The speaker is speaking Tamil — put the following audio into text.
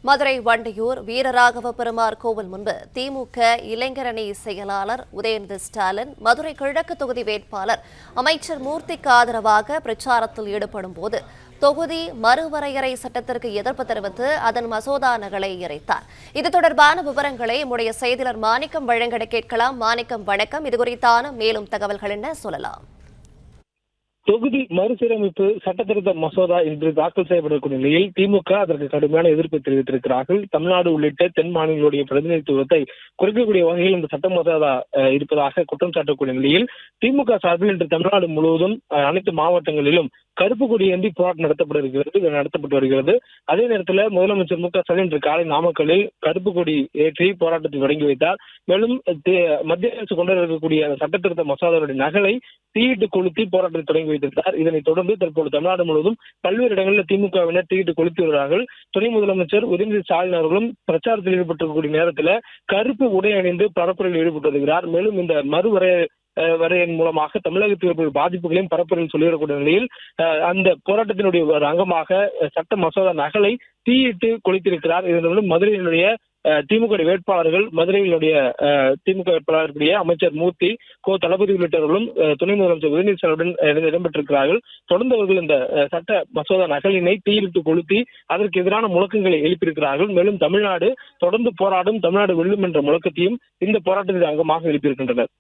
மதுரை வண்டியூர் வீரராகவ பெருமாள் கோவில் முன்பு திமுக இளைஞரணி செயலாளர் உதயநிதி ஸ்டாலின் மதுரை கிழக்கு தொகுதி வேட்பாளர் அமைச்சர் மூர்த்திக்கு ஆதரவாக பிரச்சாரத்தில் ஈடுபடும் போது தொகுதி மறுவரையறை சட்டத்திற்கு எதிர்ப்பு தெரிவித்து அதன் மசோதா நகலை எரித்தார். இது தொடர்பான விவரங்களை நம்முடைய செய்தியாளர் மாணிக்கம் வழங்க கேட்கலாம். மாணிக்கம், வணக்கம். இதுகுறித்தான மேலும் தகவல்கள் என்ன சொல்லலாம்? தொகுதி மறுசீரமைப்பு சட்டத்திருத்த மசோதா இன்று தாக்கல் செய்யப்படக்கூடிய நிலையில் திமுக அதற்கு கடுமையான எதிர்ப்பு தெரிவித்திருக்கிறார்கள். தமிழ்நாடு உள்ளிட்ட தென் மாநிலங்களுடைய பிரதிநிதித்துவத்தை குறைக்கக்கூடிய வகையில் இந்த சட்ட மசோதா இருப்பதாக குற்றம் சாட்டக்கூடிய நிலையில் திமுக சார்பில் இன்று தமிழ்நாடு முழுவதும் அனைத்து மாவட்டங்களிலும் கருப்பு கொடி ஏந்தி போராட்டம் நடத்தப்பட்டு வருகிறது. அதே நேரத்தில் முதலமைச்சர் மு க ஸ்டாலின் இன்று காலை நாமக்கல்லில் கருப்பு கொடி ஏற்றி போராட்டத்தை தொடங்கி வைத்தார். மேலும் மத்திய அரசு கொண்டு இருக்கக்கூடிய சட்டத்திருத்த மசோதாவுடைய நகலை தீயிட்டு கொளுத்தி போராட்டத்தை தொடங்கி வைத்திருந்தார். இதனைத் தொடர்ந்து தற்போது தமிழ்நாடு முழுவதும் பல்வேறு இடங்களில் திமுகவினர் தீயிட்டு கொளுத்தி வருகிறார்கள். துணை முதலமைச்சர் உதயநிதி ஸ்டாலின் அவர்களும் பிரச்சாரத்தில் ஈடுபட்டிருக்கக்கூடிய நேரத்தில் கருப்பு உடை அணிந்து பரப்புரையில் ஈடுபட்டு வருகிறார். மேலும் இந்த வரையின் மூலமாக தமிழகத்தில் பாதிப்புகளையும் பரப்புரையில் சொல்லிடக்கூடிய நிலையில் அந்த போராட்டத்தினுடைய ஒரு அங்கமாக சட்ட மசோதா நகலை தீயிட்டு கொளுத்திருக்கிறார். இதன் மதுரையினுடைய திமுக வேட்பாளர்கள் மதுரையினுடைய திமுக வேட்பாளர்களுடைய அமைச்சர் மூர்த்தி, தளபதி உள்ளிட்டவர்களும் துணை முதலமைச்சர் உதயநிதி ஸ்டாலினுடன் இடம்பெற்றிருக்கிறார்கள். தொடர்ந்து அவர்கள் இந்த சட்ட மசோதா நகலினை தீயிட்டு கொளுத்தி அதற்கு எதிரான முழக்கங்களை எழுப்பியிருக்கிறார்கள். மேலும் தமிழ்நாடு தொடர்ந்து போராடும், தமிழ்நாடு வெல்லும் என்ற முழக்கத்தையும் இந்த போராட்டத்தின் அங்கமாக எழுப்பியிருக்கின்றனர்.